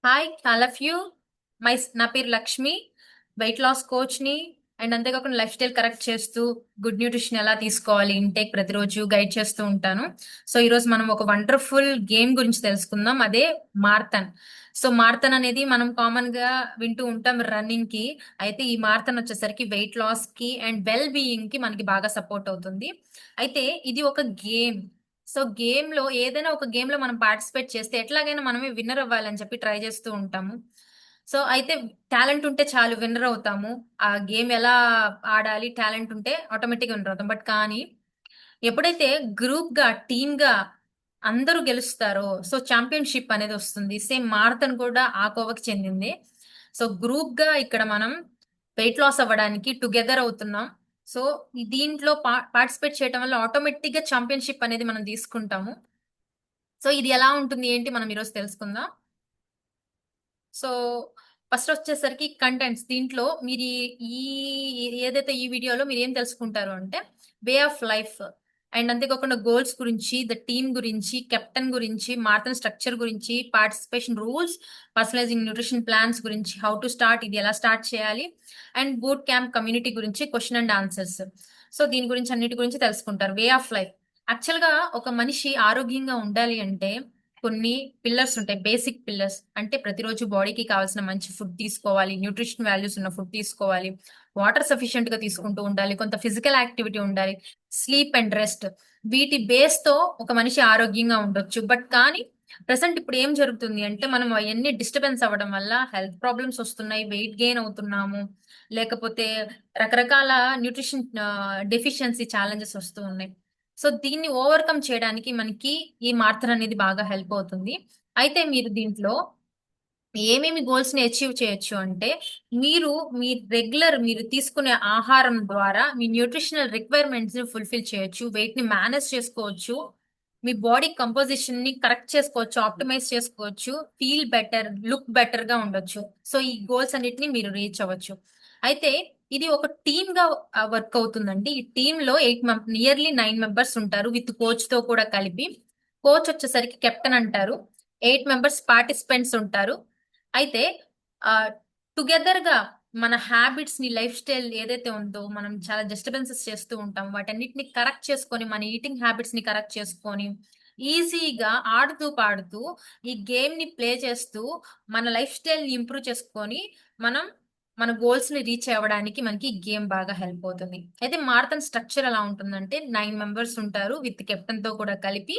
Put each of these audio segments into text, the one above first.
Hi all of you. నా పేరు Lakshmi, weight loss కోచ్ని. And అంతేకాకుండా లైఫ్ స్టైల్ కరెక్ట్ చేస్తూ గుడ్ న్యూట్రిషన్ ఎలా తీసుకోవాలి ఇంటేక్ ప్రతిరోజు గైడ్ చేస్తూ ఉంటాను. సో ఈరోజు మనం ఒక వండర్ఫుల్ గేమ్ గురించి తెలుసుకుందాం, అదే మారథాన్. సో మారథాన్ అనేది మనం కామన్ గా వింటూ ఉంటాం రన్నింగ్ కి. అయితే ఈ మారథాన్ వచ్చేసరికి వెయిట్ లాస్ కి అండ్ వెల్ బీయింగ్ కి మనకి బాగా సపోర్ట్ అవుతుంది. అయితే ఇది ఒక గేమ్. సో గేమ్ లో ఏదైనా ఒక గేమ్ లో మనం పార్టిసిపేట్ చేస్తే ఎట్లాగైనా మనమే విన్నర్ అవ్వాలని చెప్పి ట్రై చేస్తూ ఉంటాము. సో అయితే టాలెంట్ ఉంటే చాలు విన్నర్ అవుతాము. ఆ గేమ్ ఎలా ఆడాలి, టాలెంట్ ఉంటే ఆటోమేటిక్ విన్నర్ అవుతాం. బట్ కానీ ఎప్పుడైతే గ్రూప్ గా టీమ్ గా అందరూ గెలుస్తారో సో ఛాంపియన్షిప్ అనేది వస్తుంది. సేమ్ మారథాన్ కూడా ఆ కోవకి చెందింది. సో గ్రూప్ గా ఇక్కడ మనం వెయిట్ లాస్ అవ్వడానికి టుగెదర్ అవుతున్నాం. సో దీంట్లో పార్టిసిపేట్ చేయడం వల్ల ఆటోమేటిక్ గా ఛాంపియన్షిప్ అనేది మనం తీసుకుంటాము. సో ఇది ఎలా ఉంటుంది ఏంటి మనం ఈరోజు తెలుసుకుందాం. సో ఫస్ట్ వచ్చేసరికి కంటెంట్స్. దీంట్లో మీరు ఏదైతే ఈ వీడియోలో మీరు ఏం తెలుసుకుంటారు అంటే వే ఆఫ్ లైఫ్ అండ్ అంతేకాకుండా గోల్స్ గురించి, ద టీమ్ గురించి, కెప్టెన్ గురించి, మారథాన్ స్ట్రక్చర్ గురించి, పార్టిసిపేషన్ రూల్స్, పర్సనలైజింగ్ న్యూట్రిషన్ ప్లాన్స్ గురించి, హౌ టు స్టార్ట్, ఇది ఎలా స్టార్ట్ చేయాలి, అండ్ బూట్ క్యాంప్ కమ్యూనిటీ గురించి క్వశ్చన్ అండ్ ఆన్సర్స్. సో దీని గురించి అన్నిటి గురించి తెలుసుకుంటారు. Way of life. యాక్చువల్ గా ఒక మనిషి ఆరోగ్యంగా ఉండాలి అంటే కొన్ని పిల్లర్స్ ఉంటాయి, బేసిక్ పిల్లర్స్. అంటే ప్రతిరోజు బాడీకి కావాల్సిన మంచి ఫుడ్ తీసుకోవాలి, న్యూట్రిషన్ వాల్యూస్ ఉన్న ఫుడ్ తీసుకోవాలి, వాటర్ సఫిషియెంట్ గా తీసుకుంటూ ఉండాలి, కొంత ఫిజికల్ యాక్టివిటీ ఉండాలి, స్లీప్ అండ్ రెస్ట్. వీటి బేస్ తో ఒక మనిషి ఆరోగ్యంగా ఉండొచ్చు. బట్ కానీ ప్రెసెంట్ ఇప్పుడు ఏం జరుగుతుంది అంటే మనం అవన్నీ డిస్టర్బెన్స్ అవ్వడం వల్ల హెల్త్ ప్రాబ్లమ్స్ వస్తున్నాయి, వెయిట్ గెయిన్ అవుతున్నాము, లేకపోతే రకరకాల న్యూట్రిషన్ డెఫిషియన్సీ ఛాలెంజెస్ వస్తూ ఉన్నాయి. సో దీన్ని ఓవర్కమ్ చేయడానికి మనకి ఈ మార్థన్ అనేది బాగా హెల్ప్ అవుతుంది. అయితే మీరు దీంట్లో ఏమేమి గోల్స్ ని అచీవ్ చేయొచ్చు అంటే మీరు మీ రెగ్యులర్ మీరు తీసుకునే ఆహారం ద్వారా మీ న్యూట్రిషనల్ రిక్వైర్మెంట్స్ ని ఫుల్ఫిల్ చేయొచ్చు, వెయిట్ ని మేనేజ్ చేసుకోవచ్చు, మీ బాడీ కంపోజిషన్ ని కరెక్ట్ చేసుకోవచ్చు, ఆప్టిమైజ్ చేసుకోవచ్చు, ఫీల్ బెటర్, లుక్ బెటర్ గా ఉండొచ్చు. సో ఈ గోల్స్ అన్నిటిని మీరు రీచ్ అవ్వచ్చు. అయితే ఇది ఒక టీమ్ గా వర్క్ అవుతుందండి. ఈ టీమ్ లో నియర్లీ 9 మెంబర్స్ ఉంటారు విత్ కోచ్ తో కూడా కలిపి. కోచ్ వచ్చేసరికి కెప్టెన్ అంటారు. 8 మెంబర్స్ పార్టిసిపెంట్స్ ఉంటారు. అయితే టుగెదర్ గా మన హ్యాబిట్స్ ని, లైఫ్ స్టైల్ ఏదైతే ఉందో మనం చాలా డిస్టర్బెన్సెస్ చేస్తూ ఉంటాం, వాటన్నిటిని కరెక్ట్ చేసుకొని మన ఈటింగ్ హ్యాబిట్స్ ని కరెక్ట్ చేసుకొని ఈజీగా ఆడుతూ పాడుతూ ఈ గేమ్ ని ప్లే చేస్తూ మన లైఫ్ స్టైల్ ని ఇంప్రూవ్ చేసుకొని మనం మన గోల్స్ ని రీచ్ అవ్వడానికి మనకి ఈ గేమ్ బాగా హెల్ప్ అవుతుంది. అయితే మారథాన్ స్ట్రక్చర్ ఎలా ఉంటుందంటే 9 మెంబర్స్ ఉంటారు విత్ కెప్టెన్ తో కూడా కలిపి.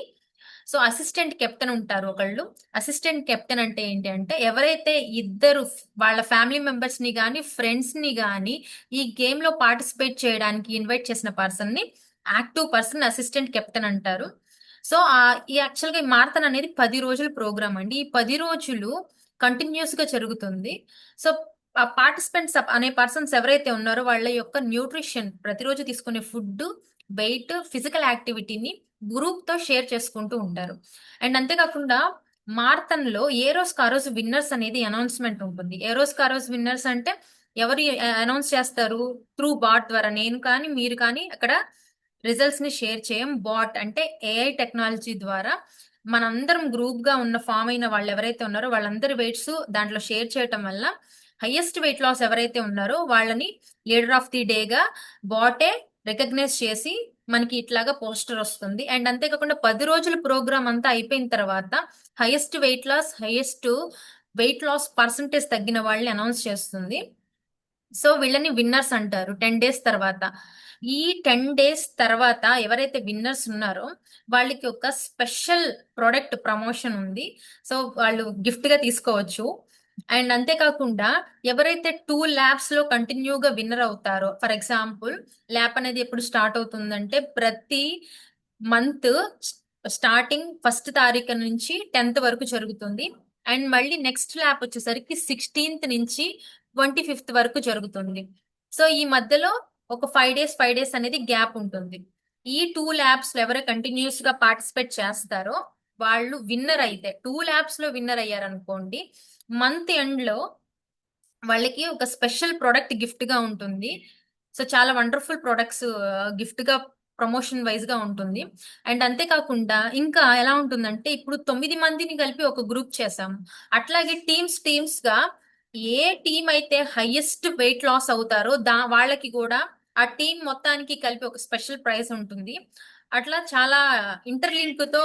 సో అసిస్టెంట్ కెప్టెన్ ఉంటారు ఒకళ్ళు. అసిస్టెంట్ కెప్టెన్ అంటే ఏంటి అంటే ఎవరైతే ఇద్దరు వాళ్ళ ఫ్యామిలీ మెంబర్స్ ని గాని ఫ్రెండ్స్ ని గాని ఈ గేమ్ లో పార్టిసిపేట్ చేయడానికి ఇన్వైట్ చేసిన పర్సన్ ని యాక్టివ్ పర్సన్ అసిస్టెంట్ కెప్టెన్ అంటారు. సో ఈ యాక్చువల్ గా ఈ మారథాన్ అనేది 10 రోజుల ప్రోగ్రామ్ అండి. ఈ 10 రోజులు కంటిన్యూస్ గా జరుగుతుంది. సో ఆ పార్టిసిపెంట్స్ అనే పర్సన్స్ ఎవరైతే ఉన్నారో వాళ్ళ యొక్క న్యూట్రిషన్, ప్రతిరోజు తీసుకునే ఫుడ్, వెయిట్, ఫిజికల్ యాక్టివిటీని గ్రూప్ తో షేర్ చేసుకుంటూ ఉంటారు. అండ్ అంతేకాకుండా మారథాన్ లో ఏ రోజుకి ఆ రోజు విన్నర్స్ అనేది అనౌన్స్మెంట్ ఉంటుంది. ఏ రోజుకి ఆ రోజు విన్నర్స్ అంటే ఎవరు అనౌన్స్ చేస్తారు? త్రూ బాట్ ద్వారా. నేను కానీ మీరు కానీ అక్కడ రిజల్ట్స్ ని షేర్ చేయం. బాట్ అంటే ఏఐ టెక్నాలజీ ద్వారా మనందరం గ్రూప్ గా ఉన్న ఫామ్ అయిన వాళ్ళు ఎవరైతే ఉన్నారో వాళ్ళందరి వెయిట్స్ దాంట్లో షేర్ చేయటం వల్ల హైయెస్ట్ వెయిట్ లాస్ ఎవరైతే ఉన్నారో వాళ్ళని లీడర్ ఆఫ్ ది డే గా బాటే రికగ్నైజ్ చేసి మనకి ఇట్లాగా పోస్టర్ వస్తుంది. అండ్ అంతేకాకుండా 10 రోజుల ప్రోగ్రామ్ అంతా అయిపోయిన తర్వాత హైయెస్ట్ వెయిట్ లాస్ పర్సంటేజ్ తగ్గిన వాళ్ళని అనౌన్స్ చేస్తుంది. సో వీళ్ళని విన్నర్స్ అంటారు 10 డేస్ తర్వాత. ఈ 10 డేస్ తర్వాత ఎవరైతే విన్నర్స్ ఉన్నారో వాళ్ళకి ఒక స్పెషల్ ప్రొడక్ట్ ప్రమోషన్ ఉంది. సో వాళ్ళు గిఫ్ట్ గా తీసుకోవచ్చు. అండ్ అంతేకాకుండా ఎవరైతే 2 ల్యాబ్స్ లో కంటిన్యూగా విన్నర్ అవుతారో, ఫర్ ఎగ్జాంపుల్ ల్యాబ్ అనేది ఎప్పుడు స్టార్ట్ అవుతుందంటే ప్రతి మంత్ స్టార్టింగ్ 1st తారీఖు నుంచి 10th వరకు జరుగుతుంది. అండ్ మళ్ళీ నెక్స్ట్ ల్యాబ్ వచ్చేసరికి 16th నుంచి 25th వరకు జరుగుతుంది. సో ఈ మధ్యలో ఒక 5 డేస్ అనేది గ్యాప్ ఉంటుంది. ఈ 2 ల్యాబ్స్ లో ఎవరు కంటిన్యూస్ గా పార్టిసిపేట్ చేస్తారో వాళ్ళు విన్నర్ అయితే, 2 ల్యాబ్స్ లో విన్నర్ అయ్యారనుకోండి, మంత్ ఎండ్ లో వాళ్ళకి ఒక స్పెషల్ ప్రొడక్ట్ గిఫ్ట్ గా ఉంటుంది. సో చాలా వండర్ఫుల్ ప్రొడక్ట్స్ గిఫ్ట్ గా ప్రమోషన్ వైజ్ గా ఉంటుంది. అండ్ అంతేకాకుండా ఇంకా ఎలా ఉంటుందంటే ఇప్పుడు 9 మందిని కలిపి ఒక గ్రూప్ చేసాం. అట్లాగే టీమ్స్ గా ఏ టీం అయితే హైయెస్ట్ వెయిట్ లాస్ అవుతారో వాళ్ళకి కూడా ఆ టీం మొత్తానికి కలిపి ఒక స్పెషల్ ప్రైజ్ ఉంటుంది. అట్లా చాలా ఇంటర్లింక్ తో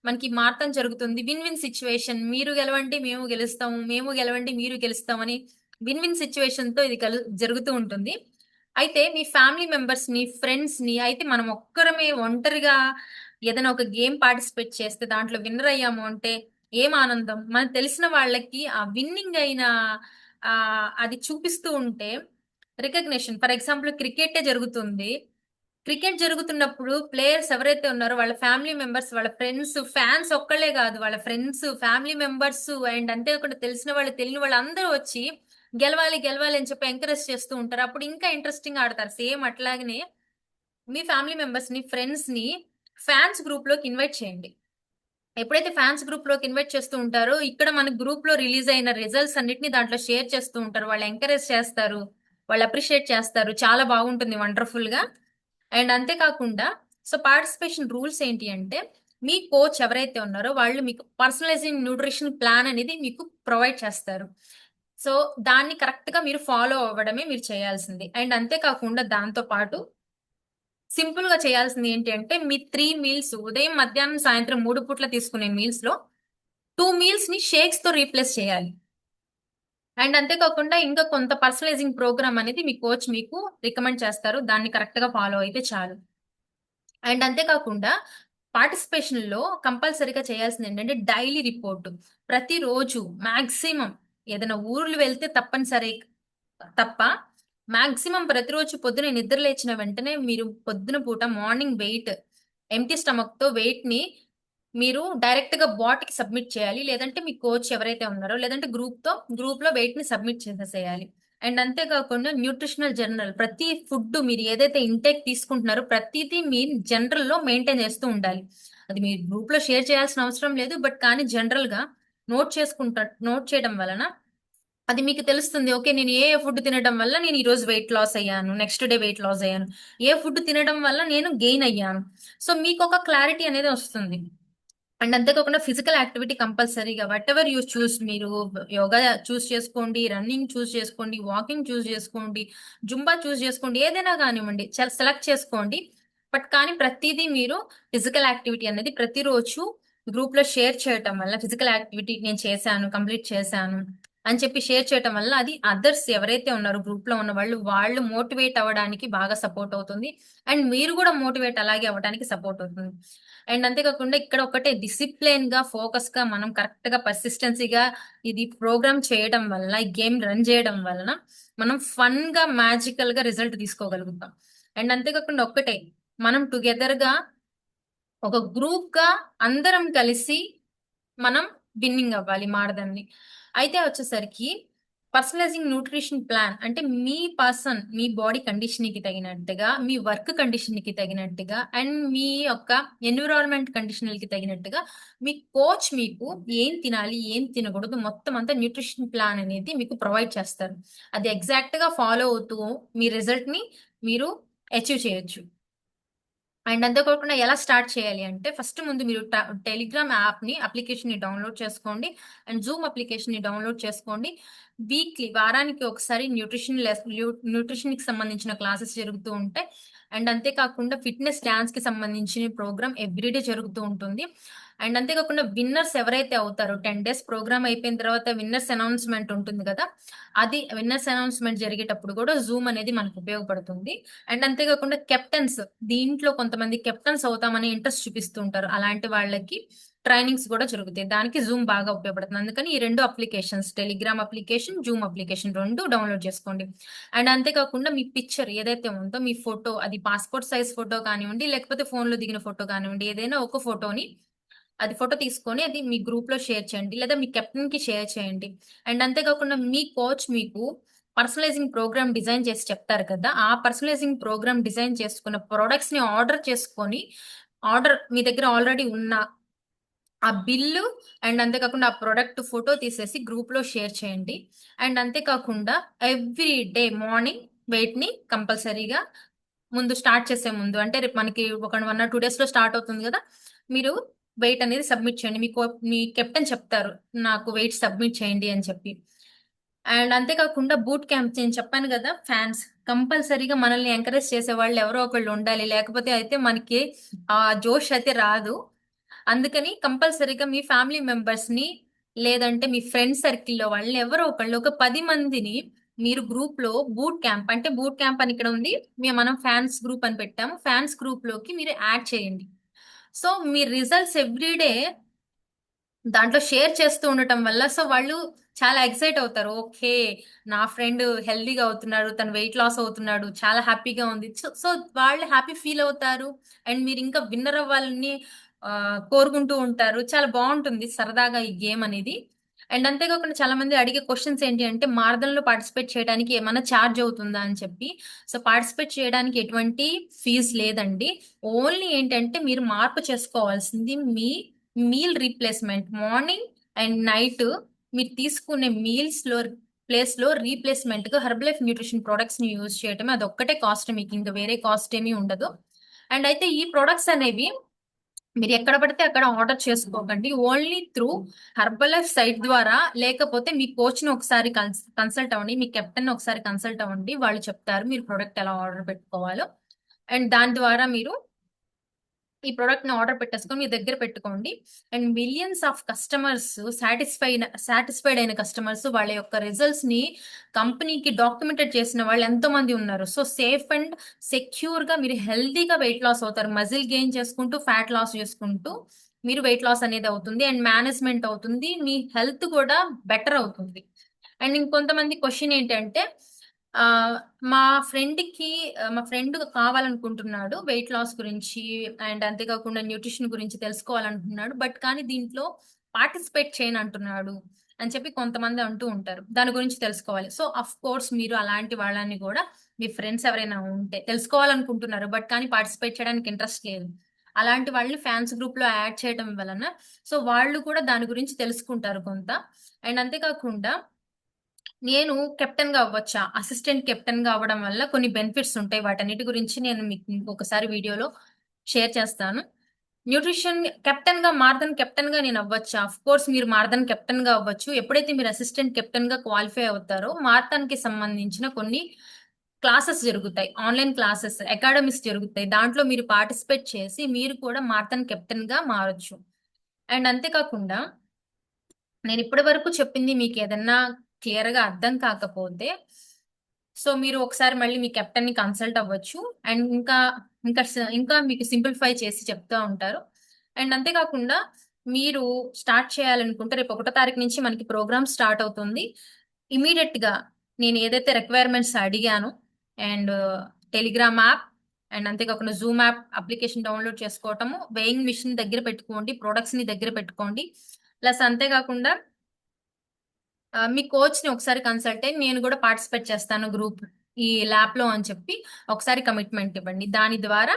మనకి మారటం జరుగుతుంది. విన్ విన్ సిచ్యువేషన్, మీరు గెలవండి మేము గెలుస్తాము, మేము గెలవండి మీరు గెలుస్తామని విన్ విన్ సిచ్యువేషన్ తో ఇది జరుగుతూ ఉంటుంది. అయితే మీ ఫ్యామిలీ మెంబర్స్ ని, ఫ్రెండ్స్ ని, అయితే మనం ఒక్కరమే ఒంటరిగా ఏదైనా ఒక గేమ్ పార్టిసిపేట్ చేస్తే దాంట్లో విన్నర్ అయ్యాము అంటే ఏం ఆనందం. మనకు తెలిసిన వాళ్ళకి ఆ విన్నింగ్ అయిన అది చూపిస్తూ ఉంటే రికగ్నిషన్. ఫర్ ఎగ్జాంపుల్ క్రికెటే జరుగుతుంది. క్రికెట్ జరుగుతున్నప్పుడు ప్లేయర్స్ ఎవరైతే ఉన్నారో వాళ్ళ ఫ్యామిలీ మెంబర్స్, వాళ్ళ ఫ్రెండ్స్, ఫ్యాన్స్ ఒక్కళ్ళే కాదు, వాళ్ళ ఫ్రెండ్స్, ఫ్యామిలీ మెంబర్స్ అండ్ అంతేకాకుండా తెలిసిన వాళ్ళు, తెలియని వాళ్ళు అందరూ వచ్చి గెలవాలి గెలవాలి అని చెప్పి ఎంకరేజ్ చేస్తూ ఉంటారు. అప్పుడు ఇంకా ఇంట్రెస్టింగ్ ఆడతారు. సేమ్ అట్లాగనే మీ ఫ్యామిలీ మెంబర్స్ ని, ఫ్రెండ్స్ ని ఫ్యాన్స్ గ్రూప్ లోకి ఇన్వైట్ చేయండి. ఎప్పుడైతే ఫ్యాన్స్ గ్రూప్ లోకి ఇన్వైట్ చేస్తూ ఉంటారో ఇక్కడ మన గ్రూప్ లో రిలీజ్ అయిన రిజల్ట్స్ అన్నిటిని దాంట్లో షేర్ చేస్తూ ఉంటారు. వాళ్ళు ఎంకరేజ్ చేస్తారు, వాళ్ళు అప్రిషియేట్ చేస్తారు. చాలా బాగుంటుంది, వండర్ఫుల్ గా. అండ్ అంతేకాకుండా సో పార్టిసిపేషన్ రూల్స్ ఏంటి అంటే మీ కోచ్ ఎవరైతే ఉన్నారో వాళ్ళు మీకు పర్సనలైజింగ్ న్యూట్రిషన్ ప్లాన్ అనేది మీకు ప్రొవైడ్ చేస్తారు. సో దాన్ని కరెక్ట్ గా మీరు ఫాలో అవ్వడమే మీరు చేయాల్సింది. అండ్ అంతేకాకుండా దాంతో పాటు సింపుల్ గా చేయాల్సింది ఏంటి అంటే మీ 3 మీల్స్, ఉదయం మధ్యాహ్నం సాయంత్రం 3 పూట్ల తీసుకునే మీల్స్ లో 2 మీల్స్ ని షేక్స్ తో రీప్లేస్ చేయాలి. అండ్ అంతేకాకుండా ఇంకా కొంత పర్సనలైజింగ్ ప్రోగ్రామ్ అనేది మీ కోచ్ మీకు రికమెండ్ చేస్తారు. దాన్ని కరెక్ట్ గా ఫాలో అయితే చాలు. అండ్ అంతేకాకుండా పార్టిసిపేషన్ లో కంపల్సరీగా చేయాల్సింది ఏంటంటే డైలీ రిపోర్ట్. ప్రతిరోజు మాక్సిమం ఏదైనా ఊర్లు వెళ్తే తప్పనిసరి తప్ప మాక్సిమం ప్రతిరోజు పొద్దున నిద్ర లేచిన వెంటనే మీరు పొద్దున పూట మార్నింగ్ వెయిట్, ఎంటీ స్టమక్ తో వెయిట్ ని మీరు డైరెక్ట్ గా బాట్ కి సబ్మిట్ చేయాలి. లేదంటే మీ కోచ్ ఎవరైతే ఉన్నారో లేదంటే గ్రూప్ లో వెయిట్ ని సబ్మిట్ చేసేసేయాలి. అండ్ అంతేకాకుండా న్యూట్రిషనల్ జర్నల్, ప్రతి ఫుడ్ మీరు ఏదైతే ఇంటేక్ తీసుకుంటున్నారో ప్రతిదీ మీ జనరల్ లో మెయింటైన్ చేస్తూ ఉండాలి. అది మీరు గ్రూప్ లో షేర్ చేయాల్సిన అవసరం లేదు, బట్ కానీ జనరల్ గా నోట్ చేయడం వలన అది మీకు తెలుస్తుంది. ఓకే, నేను ఏ ఫుడ్ తినడం వల్ల నేను ఈ రోజు వెయిట్ లాస్ అయ్యాను, నెక్స్ట్ డే వెయిట్ లాస్ అయ్యాను, ఏ ఫుడ్ తినడం వల్ల నేను గెయిన్ అయ్యాను. సో మీకు ఒక క్లారిటీ అనేది వస్తుంది. అండ్ అంతేకాకుండా ఫిజికల్ యాక్టివిటీ కంపల్సరీగా వాట్ ఎవర్ యూ చూస్, మీరు యోగా చూస్ చేసుకోండి, రన్నింగ్ చూస్ చేసుకోండి, వాకింగ్ చూస్ చేసుకోండి, జుంబా చూస్ చేసుకోండి, ఏదైనా కానివ్వండి సెలెక్ట్ చేసుకోండి. బట్ కానీ ప్రతిదీ మీరు ఫిజికల్ యాక్టివిటీ అనేది ప్రతిరోజు గ్రూప్ లో షేర్ చేయటం వల్ల ఫిజికల్ యాక్టివిటీ నేను చేశాను, కంప్లీట్ చేశాను అని చెప్పి షేర్ చేయటం వల్ల అది అదర్స్ ఎవరైతే ఉన్నారో గ్రూప్ లో ఉన్న వాళ్ళు మోటివేట్ అవ్వడానికి బాగా సపోర్ట్ అవుతుంది. అండ్ మీరు కూడా మోటివేట్ అలాగే అవ్వడానికి సపోర్ట్ అవుతుంది. అండ్ అంతేకాకుండా ఇక్కడ ఒకటే డిసిప్లిన్ గా, ఫోకస్ గా, మనం కరెక్ట్ గా పర్సిస్టెన్సీగా ఇది ప్రోగ్రామ్ చేయడం వల్ల, ఈ గేమ్ రన్ చేయడం వలన మనం ఫన్ గా, మ్యాజికల్ గా రిజల్ట్ తీసుకోగలుగుతాం. అండ్ అంతేకాకుండా ఒక్కటే, మనం టుగెదర్ గా ఒక గ్రూప్ గా అందరం కలిసి మనం విన్నింగ్ అవ్వాలి మారదాన్ని. అయితే వచ్చేసరికి పర్సనలైజింగ్ న్యూట్రిషన్ ప్లాన్ అంటే మీ బాడీ కండిషన్ కి తగినట్టుగా, మీ వర్క్ కండిషన్ కి తగినట్టుగా అండ్ మీ యొక్క ఎన్విరాన్మెంట్ కండిషన్ కి తగినట్టుగా మీ కోచ్ మీకు ఏం తినాలి, ఏం తినకూడదు మొత్తం అంతా న్యూట్రిషన్ ప్లాన్ అనేది మీకు ప్రొవైడ్ చేస్తారు. అది ఎగ్జాక్ట్ గా ఫాలో అవుతూ మీ రిజల్ట్ ని మీరు అచీవ్ చేయొచ్చు. అండ్ అంతేకాకుండా ఎలా స్టార్ట్ చేయాలి అంటే ఫస్ట్ ముందు మీరు టెలిగ్రామ్ యాప్ ని, అప్లికేషన్ ని డౌన్లోడ్ చేసుకోండి. అండ్ జూమ్ అప్లికేషన్ ని డౌన్లోడ్ చేసుకోండి. వారానికి ఒకసారి న్యూట్రిషన్ కి సంబంధించిన క్లాసెస్ జరుగుతూ ఉంటాయి. అండ్ అంతేకాకుండా ఫిట్నెస్, డాన్స్ కి సంబంధించిన ప్రోగ్రామ్ ఎవ్రీడే జరుగుతూ ఉంటుంది. అండ్ అంతేకాకుండా విన్నర్స్ ఎవరైతే అవుతారో 10 days ప్రోగ్రామ్ అయిపోయిన తర్వాత విన్నర్స్ అనౌన్స్మెంట్ ఉంటుంది కదా, అది విన్నర్స్ అనౌన్స్మెంట్ జరిగేటప్పుడు కూడా జూమ్ అనేది మనకు ఉపయోగపడుతుంది. అండ్ అంతేకాకుండా కెప్టెన్స్, దీంట్లో కొంతమంది కెప్టెన్స్ అవుతామని ఇంట్రెస్ట్ చూపిస్తూ ఉంటారు. అలాంటి వాళ్ళకి ట్రైనింగ్స్ కూడా జరుగుతాయి. దానికి జూమ్ బాగా ఉపయోగపడుతుంది. అందుకని ఈ 2 applications, Telegram application, Zoom application 2 download చేసుకోండి. అండ్ అంతేకాకుండా మీ పిక్చర్ ఏదైతే ఉందో, మీ ఫోటో, అది పాస్పోర్ట్ సైజ్ ఫోటో కానివ్వండి, లేకపోతే ఫోన్ లో దిగిన ఫోటో కానివ్వండి, ఏదైనా ఒక ఫోటోని ఫోటో తీసుకొని అది మీ గ్రూప్ లో షేర్ చేయండి, లేదా మీ కెప్టెన్ కి షేర్ చేయండి. అండ్ అంతేకాకుండా మీ కోచ్ మీకు పర్సనలైజింగ్ ప్రోగ్రామ్ డిజైన్ చేసి చెప్తారు కదా, ఆ పర్సనలైజింగ్ ప్రోగ్రామ్ డిజైన్ చేసుకున్న ప్రొడక్ట్స్ ని ఆర్డర్ చేసుకొని, మీ దగ్గర ఆల్రెడీ ఉన్న ఆ బిల్లు అండ్ అంతేకాకుండా ఆ ప్రొడక్ట్ ఫోటో తీసేసి గ్రూప్ లో షేర్ చేయండి. అండ్ అంతేకాకుండా ఎవ్రీ డే మార్నింగ్ వెయిట్ ని కంపల్సరీగా ముందు స్టార్ట్ చేసే ముందు అంటే రేపు మనకి ఒక 1 or 2 days లో స్టార్ట్ అవుతుంది కదా, మీరు వెయిట్ అనేది సబ్మిట్ చేయండి. మీ కెప్టెన్ చెప్తారు నాకు వెయిట్ సబ్మిట్ చేయండి అని చెప్పి. అండ్ అంతేకాకుండా బూట్ క్యాంప్ నేను చెప్పాను కదా, ఫ్యాన్స్ కంపల్సరీగా మనల్ని ఎంకరేజ్ చేసే వాళ్ళు ఎవరో ఒకళ్ళు ఉండాలి, లేకపోతే అయితే మనకి ఆ జోష్ అయితే రాదు. అందుకని కంపల్సరీగా మీ ఫ్యామిలీ మెంబర్స్ ని, లేదంటే మీ ఫ్రెండ్ సర్కిల్లో వాళ్ళని ఎవరో ఒకళ్ళు ఒక 10 మందిని మీరు గ్రూప్ లో బూట్ క్యాంప్, అంటే బూట్ క్యాంప్ అని ఇక్కడ ఉంది, మనం ఫ్యాన్స్ గ్రూప్ అని పెట్టాము, ఫ్యాన్స్ గ్రూప్ లోకి మీరు యాడ్ చేయండి. సో మీ రిజల్ట్స్ ఎవ్రీడే దాంట్లో షేర్ చేస్తూ ఉండటం వల్ల సో వాళ్ళు చాలా ఎక్సైట్ అవుతారు. ఓకే, నా ఫ్రెండ్ హెల్దీగా అవుతున్నాడు, తను వెయిట్ లాస్ అవుతున్నాడు, చాలా హ్యాపీగా ఉంది. సో సో వాళ్ళు హ్యాపీ ఫీల్ అవుతారు. అండ్ మీరు ఇంకా విన్నర్ అవ్వాలని కోరుకుంటూ ఉంటారు. చాలా బాగుంటుంది సరదాగా ఈ గేమ్ అనేది. అండ్ అంతేకాకుండా చాలా మంది అడిగే క్వశ్చన్స్ ఏంటి అంటే, మారథాన్ లో పార్టిసిపేట్ చేయడానికి ఏమైనా ఛార్జ్ అవుతుందా అని చెప్పి. సో పార్టిసిపేట్ చేయడానికి ఎటువంటి ఫీజు లేదండి. ఓన్లీ ఏంటంటే మీరు మార్పు చేసుకోవాల్సింది మీ meal replacement. Morning and night మీరు తీసుకునే మీల్స్ లో ప్లేస్ లో రీప్లేస్మెంట్ గా హెర్బల్ లైఫ్ న్యూట్రిషన్ ప్రొడక్ట్స్ ని యూజ్ చేయటం, అది ఒక్కటే కాస్ట్, మీకు ఇంకా వేరే కాస్ట్ ఏమీ ఉండదు. అండ్ అయితే ఈ ప్రొడక్ట్స్ అనేవి మీరు ఎక్కడ పడితే అక్కడ ఆర్డర్ చేసుకోకండి. Only through Herbalife site ద్వారా, లేకపోతే మీ కోచ్ ని ఒకసారి కన్సల్ట్ అవ్వండి, మీ కెప్టెన్ ఒకసారి కన్సల్ట్ అవ్వండి, వాళ్ళు చెప్తారు మీరు ప్రొడక్ట్ ఎలా ఆర్డర్ పెట్టుకోవాలో. అండ్ దాని ద్వారా మీరు ఈ ప్రోడక్ట్ ని ఆర్డర్ పెట్టేసుకొని మీ దగ్గర పెట్టుకోండి. And millions of customers, satisfied అయిన కస్టమర్స్, వాళ్ళ యొక్క రిజల్ట్స్ ని కంపెనీకి డాక్యుమెంటెడ్ చేసిన వాళ్ళు ఎంతో మంది ఉన్నారు. సో సేఫ్ అండ్ సెక్యూర్ గా మీరు హెల్దీగా వెయిట్ లాస్ అవుతారు. మజిల్ గెయిన్ చేసుకుంటూ, ఫ్యాట్ లాస్ చేసుకుంటూ మీరు వెయిట్ లాస్ అనేది అవుతుంది. అండ్ మేనేజ్మెంట్ అవుతుంది, మీ హెల్త్ కూడా బెటర్ అవుతుంది. అండ్ ఇంకొంతమంది క్వశ్చన్ ఏంటంటే, ఆ మా ఫ్రెండ్ కి మా ఫ్రెండ్ కావాలనుకుంటున్నాడు వెయిట్ లాస్ గురించి, అండ్ అంతేకాకుండా న్యూట్రిషన్ గురించి తెలుసుకోవాలనుకుంటున్నాడు, బట్ కానీ దీంట్లో పార్టిసిపేట్ చేయను అంటున్నాడు అని చెప్పి కొంతమంది అంటూ ఉంటారు. దాని గురించి తెలుసుకోవాలి. సో అఫ్ కోర్స్ మీరు అలాంటి వాళ్ళని కూడా, మీ ఫ్రెండ్స్ ఎవరైనా ఉంటే తెలుసుకోవాలనుకుంటున్నారు బట్ కానీ పార్టిసిపేట్ చేయడానికి ఇంట్రెస్ట్ లేదు, అలాంటి వాళ్ళని ఫ్యాన్స్ గ్రూప్ లో యాడ్ చేయడం వలన సో వాళ్ళు కూడా దాని గురించి తెలుసుకుంటారు కొంత. అండ్ అంతేకాకుండా నేను కెప్టెన్ గా అవ్వచ్చా, అసిస్టెంట్ కెప్టెన్ గా అవ్వడం వల్ల కొన్ని బెనిఫిట్స్ ఉంటాయి. వాటన్నిటి గురించి నేను మీకు ఇంకొకసారి వీడియోలో షేర్ చేస్తాను. న్యూట్రిషన్ కెప్టెన్ గా, మారథాన్ కెప్టెన్ గా నేను అవ్వచ్చా? ఆఫ్ కోర్స్ మీరు మారథాన్ కెప్టెన్ గా అవ్వచ్చు. ఎప్పుడైతే మీరు అసిస్టెంట్ కెప్టెన్ గా క్వాలిఫై అవుతారో, మారథాన్ కి సంబంధించిన కొన్ని క్లాసెస్ జరుగుతాయి, ఆన్లైన్ క్లాసెస్, అకాడమీస్ జరుగుతాయి. దాంట్లో మీరు పార్టిసిపేట్ చేసి మీరు కూడా మారథాన్ కెప్టెన్ గా మారొచ్చు. అండ్ అంతేకాకుండా నేను ఇప్పటి వరకు చెప్పింది మీకు ఏదన్నా క్లియర్ గా అర్థం కాకపోతే సో మీరు ఒకసారి మళ్ళీ మీ కెప్టెన్ ని కన్సల్ట్ అవ్వచ్చు. అండ్ ఇంకా మీకు సింప్లిఫై చేసి చెప్తా ఉంటారు. అండ్ అంతేకాకుండా మీరు స్టార్ట్ చేయాలనుకుంటే రేపు 1వ తారీఖు నుంచి మనకి ప్రోగ్రామ్ స్టార్ట్ అవుతుంది. ఇమీడియట్ గా నేను ఏదైతే రిక్వైర్మెంట్స్ అడిగానో, అండ్ టెలిగ్రామ్ యాప్, అండ్ అంతేకాకుండా జూమ్ యాప్ అప్లికేషన్ డౌన్లోడ్ చేసుకోవటము, వెయింగ్ మిషన్ దగ్గర పెట్టుకోండి, ప్రొడక్ట్స్ ని దగ్గర పెట్టుకోండి. ప్లస్ అంతేకాకుండా మీ కోచ్ ని ఒకసారి కన్సల్ట్ అయ్యి నేను కూడా పార్టిసిపేట్ చేస్తాను గ్రూప్ ఈ ల్యాబ్ లో అని చెప్పి ఒకసారి కమిట్మెంట్ ఇవ్వండి. దాని ద్వారా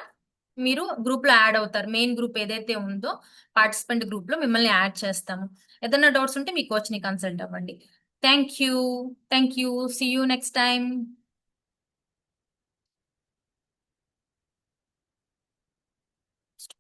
మీరు గ్రూప్ లో యాడ్ అవుతారు. మెయిన్ గ్రూప్ ఏదైతే ఉందో పార్టిసిపెంట్ గ్రూప్ లో మిమ్మల్ని యాడ్ చేస్తాము. ఏదైనా డౌట్స్ ఉంటే మీ కోచ్ ని కన్సల్ట్ అవ్వండి. Thank you. Thank you. See you next time.